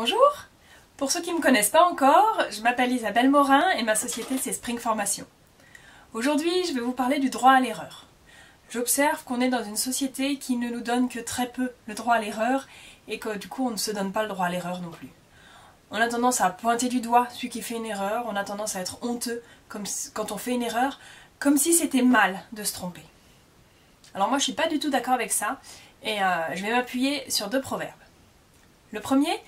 Bonjour! Pour ceux qui ne me connaissent pas encore, je m'appelle Isabelle Morin et ma société c'est Spring Formation. Aujourd'hui, je vais vous parler du droit à l'erreur. J'observe qu'on est dans une société qui ne nous donne que très peu le droit à l'erreur et que du coup on ne se donne pas le droit à l'erreur non plus. On a tendance à pointer du doigt celui qui fait une erreur, on a tendance à être honteux quand on fait une erreur, comme si c'était mal de se tromper. Alors moi je suis pas du tout d'accord avec ça et je vais m'appuyer sur deux proverbes. Le premier,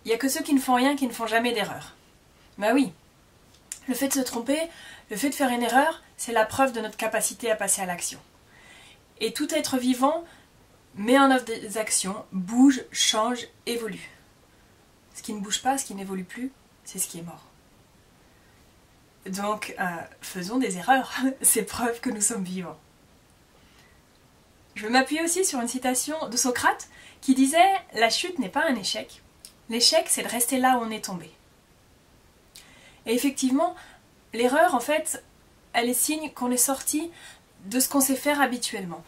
il n'y a que ceux qui ne font rien qui ne font jamais d'erreur. Bah oui, le fait de se tromper, le fait de faire une erreur, c'est la preuve de notre capacité à passer à l'action. Et tout être vivant met en œuvre des actions, bouge, change, évolue. Ce qui ne bouge pas, ce qui n'évolue plus, c'est ce qui est mort. Donc, faisons des erreurs, c'est preuve que nous sommes vivants. Je vais m'appuyer aussi sur une citation de Socrate qui disait « La chute n'est pas un échec, l'échec c'est de rester là où on est tombé ». Et effectivement, l'erreur en fait, elle est signe qu'on est sorti de ce qu'on sait faire habituellement.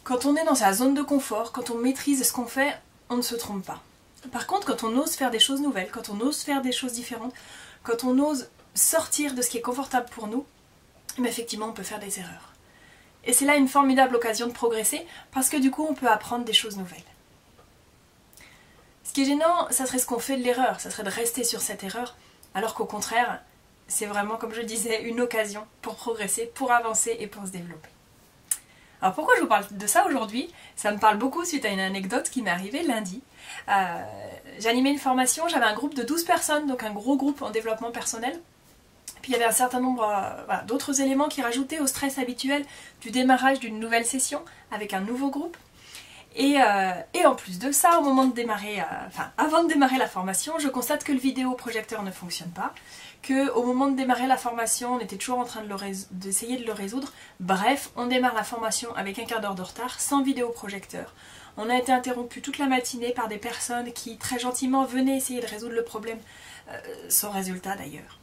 Quand on est dans sa zone de confort, quand on maîtrise ce qu'on fait, on ne se trompe pas. Par contre, quand on ose faire des choses nouvelles, quand on ose faire des choses différentes, quand on ose sortir de ce qui est confortable pour nous, effectivement on peut faire des erreurs. Et c'est là une formidable occasion de progresser parce que du coup on peut apprendre des choses nouvelles. Ce qui est gênant, ça serait ce qu'on fait de l'erreur, ça serait de rester sur cette erreur, alors qu'au contraire, c'est vraiment, comme je disais, une occasion pour progresser, pour avancer et pour se développer. Alors pourquoi je vous parle de ça aujourd'hui? Ça me parle beaucoup suite à une anecdote qui m'est arrivée lundi. J'animais une formation, j'avais un groupe de 12 personnes, donc un gros groupe en développement personnel. Puis il y avait un certain nombre d'autres éléments qui rajoutaient au stress habituel du démarrage d'une nouvelle session avec un nouveau groupe. Et en plus de ça, au moment de démarrer, avant de démarrer la formation, je constate que le vidéoprojecteur ne fonctionne pas, qu'au moment de démarrer la formation, on était toujours en train d'essayer de le résoudre. Bref, on démarre la formation avec un quart d'heure de retard, sans vidéoprojecteur. On a été interrompu toute la matinée par des personnes qui très gentiment venaient essayer de résoudre le problème, sans résultat d'ailleurs.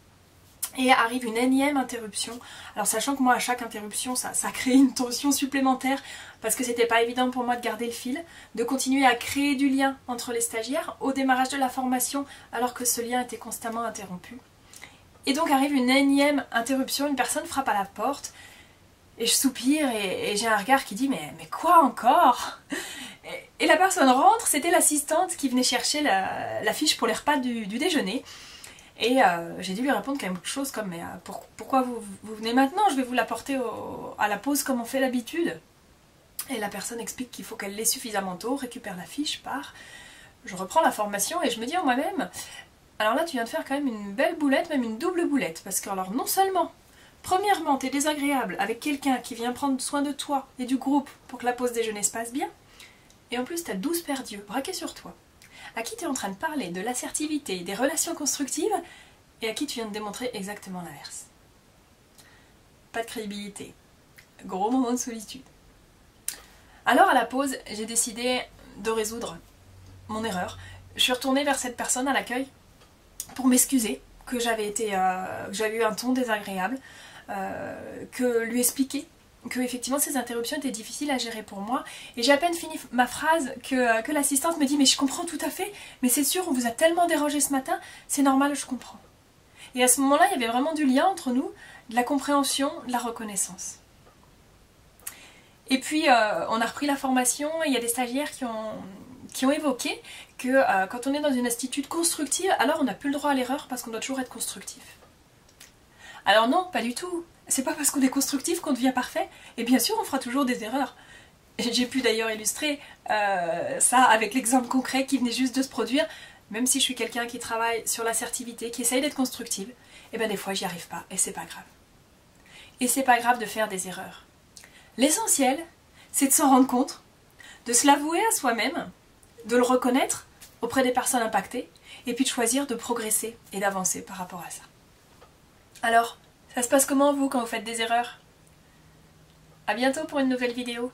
Et arrive une énième interruption. Alors sachant que moi à chaque interruption ça crée une tension supplémentaire parce que c'était pas évident pour moi de garder le fil, de continuer à créer du lien entre les stagiaires au démarrage de la formation alors que ce lien était constamment interrompu. Et donc arrive une énième interruption, une personne frappe à la porte et je soupire et j'ai un regard qui dit mais quoi encore? Et la personne rentre, c'était l'assistante qui venait chercher la fiche pour les repas du déjeuner. Et j'ai dû lui répondre quelque chose comme mais pourquoi vous venez maintenant? Je vais vous l'apporter à la pause comme on fait d'habitude. Et la personne explique qu'il faut qu'elle l'ait suffisamment tôt, récupère la fiche, part. Je reprends la formation et je me dis en moi-même, alors là tu viens de faire quand même une belle boulette, même une double boulette, parce que alors non seulement, premièrement t'es désagréable avec quelqu'un qui vient prendre soin de toi et du groupe pour que la pause déjeuner se passe bien, et en plus t'as 12 paires d'yeux braqués sur toi, à qui tu es en train de parler de l'assertivité, des relations constructives, et à qui tu viens de démontrer exactement l'inverse. Pas de crédibilité. Gros moment de solitude. Alors à la pause, j'ai décidé de résoudre mon erreur. Je suis retournée vers cette personne à l'accueil pour m'excuser que j'avais eu un ton désagréable, que lui expliquer que effectivement ces interruptions étaient difficiles à gérer pour moi, et j'ai à peine fini ma phrase que l'assistante me dit mais je comprends tout à fait, mais c'est sûr on vous a tellement dérangé ce matin, c'est normal, je comprends. Et à ce moment-là il y avait vraiment du lien entre nous, de la compréhension, de la reconnaissance. Et puis on a repris la formation et il y a des stagiaires qui ont évoqué que quand on est dans une attitude constructive, alors on n'a plus le droit à l'erreur parce qu'on doit toujours être constructif. Alors non, pas du tout. C'est pas parce qu'on est constructif qu'on devient parfait. Et bien sûr, on fera toujours des erreurs. J'ai pu d'ailleurs illustrer ça avec l'exemple concret qui venait juste de se produire. Même si je suis quelqu'un qui travaille sur l'assertivité, qui essaye d'être constructive, et bien des fois j'y arrive pas et c'est pas grave. Et c'est pas grave de faire des erreurs. L'essentiel, c'est de s'en rendre compte, de se l'avouer à soi-même, de le reconnaître auprès des personnes impactées, et puis de choisir de progresser et d'avancer par rapport à ça. Alors, ça se passe comment vous quand vous faites des erreurs? À bientôt pour une nouvelle vidéo.